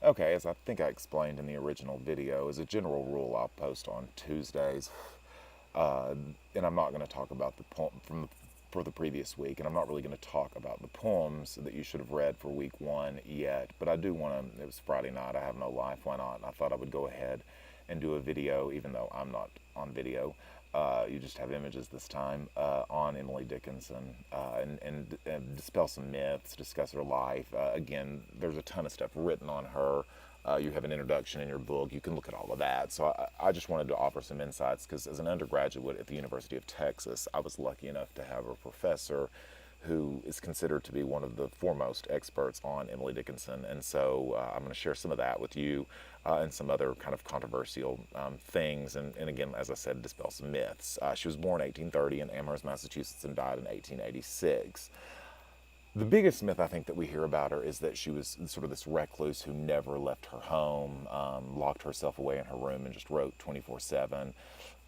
Okay, as I think I explained in the original video, as a general rule, I'll post on Tuesdays, uh, and I'm not going to talk about the poem for the previous week, and I'm not really going to talk about the poems that you should have read for week one yet. But I do want to. It was Friday night. I have no life. Why not? And I thought I would go ahead and do a video, even though I'm not on video. You just have images this time on Emily Dickinson and dispel some myths, discuss her life. Again, there's a ton of stuff written on her. You have an introduction in your book. You can look at all of that. So I just wanted to offer some insights because as an undergraduate at the University of Texas, I was lucky enough to have a professor who is considered to be one of the foremost experts on Emily Dickinson. And so I'm going to share some of that with you and some other kind of controversial things. And again, as I said, dispel some myths. She was born in 1830 in Amherst, Massachusetts, and died in 1886. The biggest myth I think that we hear about her is that she was sort of this recluse who never left her home, locked herself away in her room and just wrote 24/7.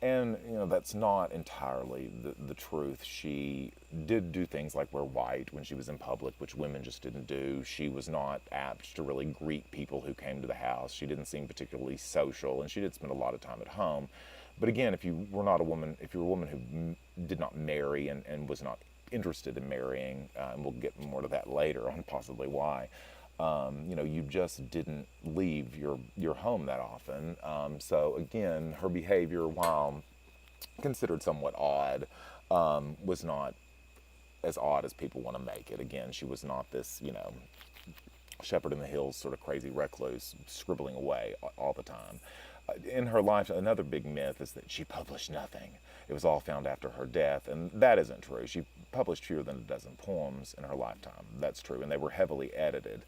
And, that's not entirely the truth. She did do things like wear white when she was in public, which women just didn't do. She was not apt to really greet people who came to the house. She didn't seem particularly social, and she did spend a lot of time at home. But again, if you were not a woman, if you were a woman who did not marry and was not interested in marrying, and we'll get more to that later on possibly why, you just didn't leave your home that often. So again, her behavior, while considered somewhat odd, was not as odd as people want to make it. Again, she was not this, shepherd in the hills sort of crazy recluse scribbling away all the time. In her life, another big myth is that she published nothing. It was all found after her death, and that isn't true. She published fewer than a dozen poems in her lifetime. That's true, and they were heavily edited,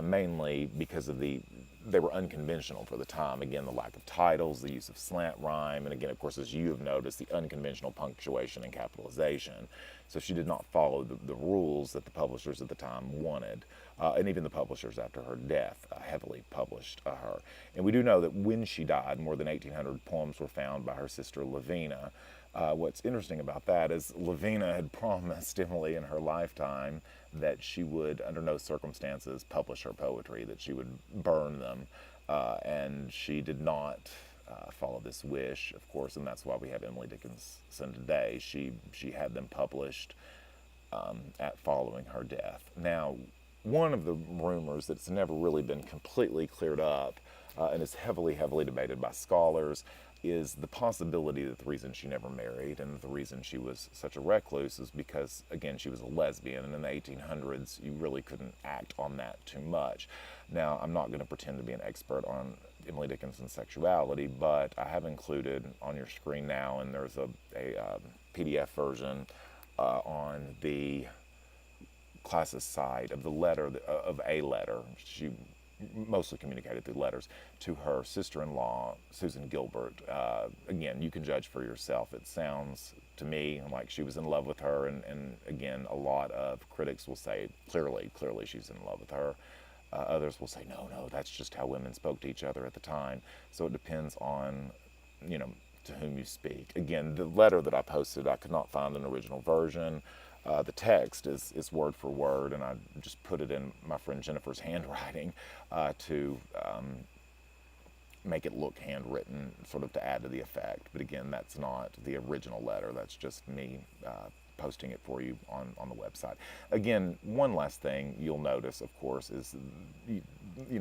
mainly because they were unconventional for the time. Again, the lack of titles, the use of slant rhyme, and again, of course, as you have noticed, the unconventional punctuation and capitalization. So she did not follow the rules that the publishers at the time wanted. And even the publishers after her death heavily published her. And we do know that when she died, more than 1,800 poems were found by her sister Lavina. What's interesting about that is Lavina had promised Emily in her lifetime that she would, under no circumstances, publish her poetry, that she would burn them. And she did not follow this wish, of course, and that's why we have Emily Dickinson today. She had them published at following her death. Now, one of the rumors that's never really been completely cleared up and is heavily, heavily debated by scholars is the possibility that the reason she never married and the reason she was such a recluse is because, again, she was a lesbian, and in the 1800s, you really couldn't act on that too much. Now, I'm not going to pretend to be an expert on Emily Dickinson's sexuality, but I have included on your screen now, and there's a PDF version on the class's side of the letter, of a letter. She mostly communicated through letters to her sister-in-law, Susan Gilbert. Again, you can judge for yourself. It sounds to me like she was in love with her, and again, a lot of critics will say clearly she's in love with her. Others will say, no, that's just how women spoke to each other at the time. So it depends on, to whom you speak. Again, the letter that I posted, I could not find an original version. The text is word for word, and I just put it in my friend Jennifer's handwriting to make it look handwritten, sort of to add to the effect. But again, that's not the original letter. That's just me posting it for you on the website. Again, one last thing you'll notice, of course, is,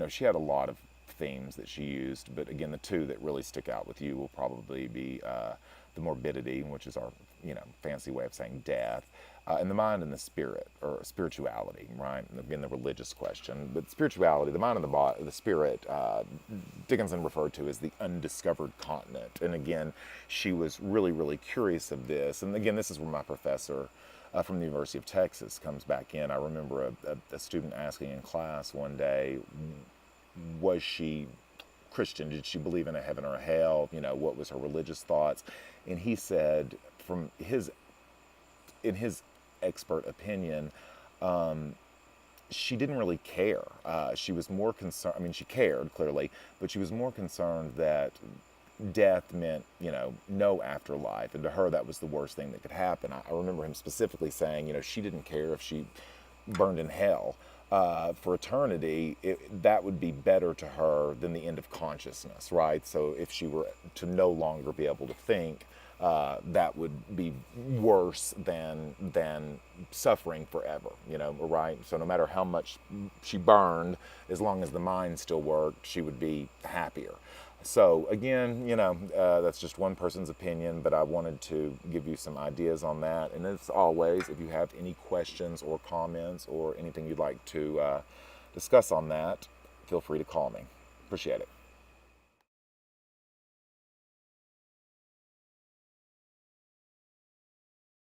she had a lot of themes that she used, but again, the two that really stick out with you will probably be the morbidity, which is our, fancy way of saying death, and the mind and the spirit, or spirituality, right? And again, the religious question. But spirituality, the mind and the spirit, Dickinson referred to as the undiscovered continent. And again, she was really, really curious of this. And again, this is where my professor from the University of Texas comes back in. I remember a student asking in class one day, was she Christian? Did she believe in a heaven or a hell? What was her religious thoughts? And he said, in his expert opinion, she didn't really care. She was more concerned, she cared, clearly, but she was more concerned that death meant, no afterlife. And to her, that was the worst thing that could happen. I remember him specifically saying, she didn't care if she burned in hell. for eternity, that would be better to her than the end of consciousness, right? So if she were to no longer be able to think, that would be worse than suffering forever, right? So no matter how much she burned, as long as the mind still worked, she would be happier. So again, that's just one person's opinion, but I wanted to give you some ideas on that. And as always, if you have any questions or comments or anything you'd like to discuss on that, feel free to call me. Appreciate it.